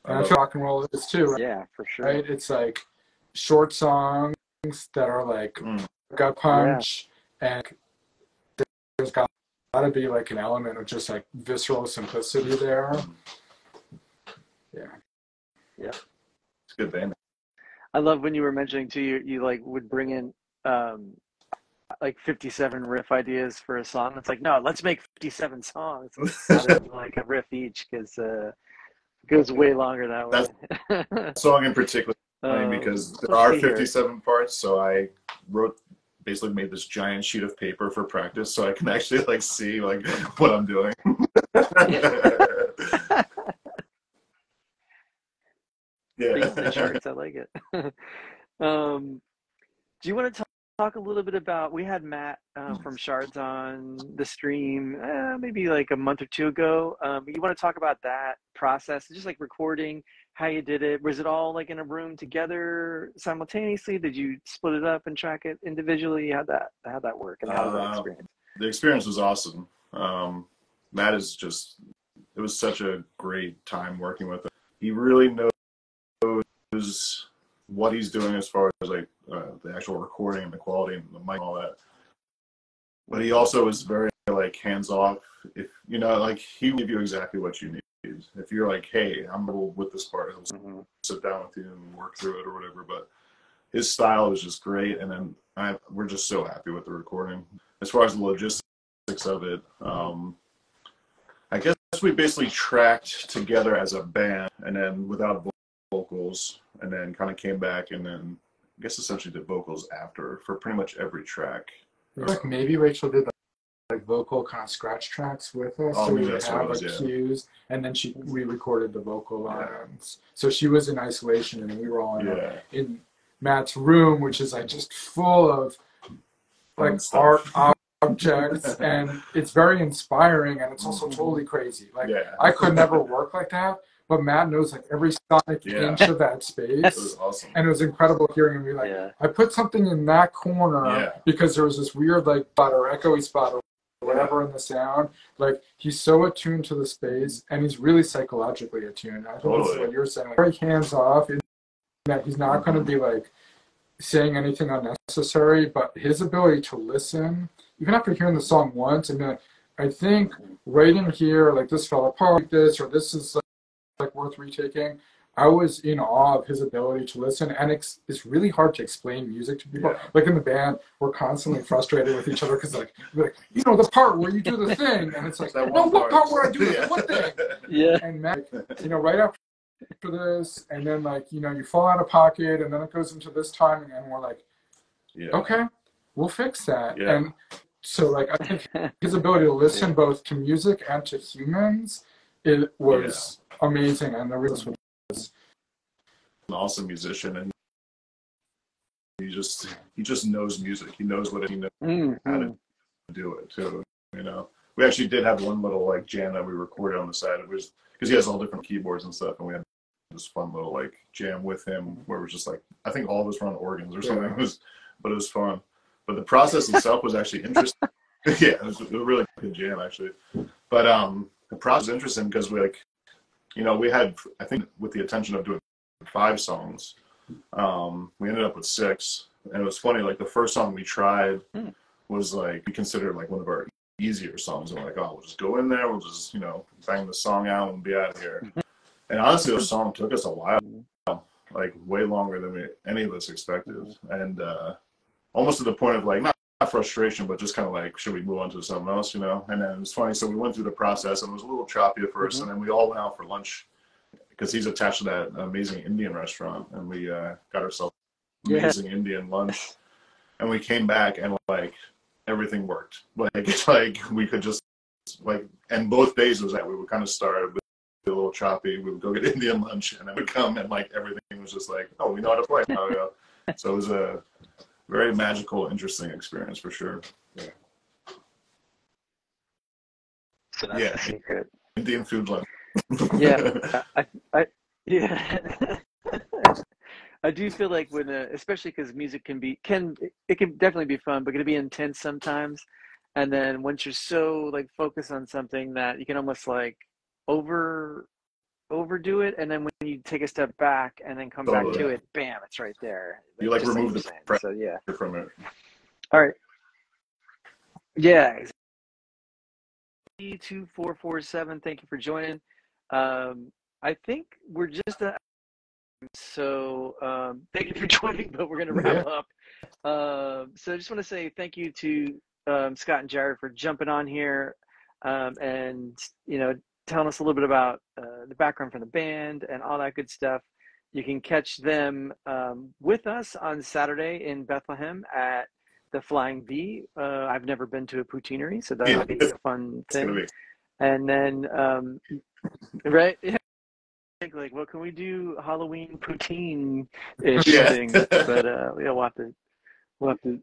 And I feel rock and roll is too. Right? Yeah, for sure. Right? It's like short songs that are like gut punch, and there's got to be like an element of just like visceral simplicity there. Yeah. It's a good band. I love when you were mentioning too, you like would bring in like 57 riff ideas for a song. It's like, no, let's make 57 songs. Like a riff each, because it goes way longer that way. That song in particular, because there are 57 parts, so I basically made this giant sheet of paper for practice, so I can actually like see like what I'm doing. The charts, I like it. Do you want to talk a little bit about? We had Matt from Shards on the stream maybe like a month or two ago. You want to talk about that process, just like recording, how you did it? Was it all like in a room together simultaneously? Did you split it up and track it individually? How'd that work, and how was that experience? The experience was awesome. Matt is it was such a great time working with him. He really knows what he's doing as far as like the actual recording and the quality and the mic and all that. But he also is very like hands off. If like he will give you exactly what you need. If you're like, hey, I'm with this part, he'll sit down with you and work through it or whatever. But his style is just great, and then we're just so happy with the recording. As far as the logistics of it, I guess we basically tracked together as a band, and then without vocals, and then kind of came back, and then I guess essentially did vocals after for pretty much every track. Like maybe Rachel did like vocal kind of scratch tracks with us, Oh, so we maybe would that's what it have was, like yeah. cues, and then we recorded the vocal lines. So she was in isolation, and we were all in Matt's room, which is like just full of like art objects, and it's very inspiring, and it's also totally crazy. Like I could never work like that, but Matt knows like every sonic inch of that space. It was awesome. And it was incredible hearing him be like, I put something in that corner because there was this weird like spot or echoey spot or whatever in the sound. Like he's so attuned to the space, and he's really psychologically attuned. I think this is what you're saying. Like, very hands off in that he's not going to be like saying anything unnecessary, but his ability to listen, even after hearing the song once, and then I think right in here, like this fell apart like this, or this is like worth retaking. I was in awe of his ability to listen, and it's really hard to explain music to people. Like in the band, we're constantly frustrated with each other because we're like, you know, the part where you do the thing, and it's like, no, what part where I do the one thing? And Matt, you know, right after this, and then like, you know, you fall out of pocket, and then it goes into this timing, and we're like, okay, we'll fix that. And so like, I think his ability to listen both to music and to humans, it was amazing. And the reason was an awesome musician, and he just knows music. He knows what he knows how to do it too. You know, we actually did have one little like jam that we recorded on the side. It was because he has all different keyboards and stuff, and we had this fun little like jam with him where it was just like, I think all of us were on organs or something. But it was fun. But the process itself was actually interesting. It was a really good jam actually. But the process was interesting because we like, you know, we had, I think with the intention of doing 5 songs, we ended up with 6. And it was funny, like the first song we tried was like, we considered like one of our easier songs. And we're like, oh, we'll just go in there, we'll just, you know, bang the song out and be out of here. And honestly, the song took us a while, like way longer than any of us expected. And almost to the point of like, not frustration, but just kind of like, should we move on to something else, you know? And then it was funny. So we went through the process, and it was a little choppy at first. And then we all went out for lunch because he's attached to that amazing Indian restaurant. And we got ourselves amazing Indian lunch. And we came back, and like everything worked. Like we could just like, and both days was that we would kind of start with a little choppy. We would go get Indian lunch, and then we'd come, and like everything was just like, oh, we know how to play now. So it was a very magical, interesting experience for sure. So that's the secret. Indian food lunch. I do feel like when, especially because music can definitely be fun, but it can be intense sometimes. And then once you're so like focused on something that you can almost like overdo it, and then when you take a step back and then come back to it, bam, it's right there. You like remove the pressure from it. All right. Yeah. 2447. Thank you for joining. I think we're just so thank you for joining, but we're going to wrap up. So I just want to say thank you to Scott and Jared for jumping on here, and you know, telling us a little bit about the background from the band and all that good stuff. You can catch them with us on Saturday in Bethlehem at the Flying V. I've never been to a poutineery, so that'll be a fun thing. And then, right? Like, what can we do? Halloween poutine-ish thing. But we'll have to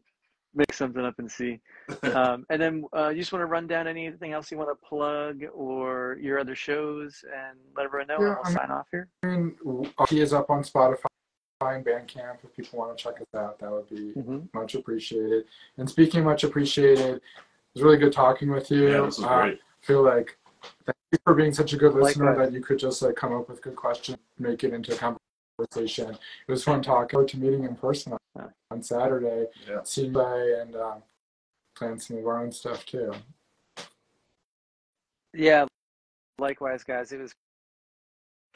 make something up and see. And then you just want to run down anything else you want to plug or your other shows and let everyone know, and we'll sign off here. I mean, he is up on Spotify and Bandcamp. If people want to check us out, that would be much appreciated. And speaking much appreciated, it was really good talking with you. Yeah, this was great. I feel like thank you for being such a good listener that you could just like come up with good questions, make it into a conversation. It was fun talking to meeting in person on Saturday, seeing play and playing some of our own stuff too. Yeah, likewise, guys. It was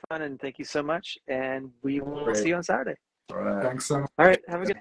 fun, and thank you so much. And we will see you on Saturday. All right. Thanks so much. All right. Have a good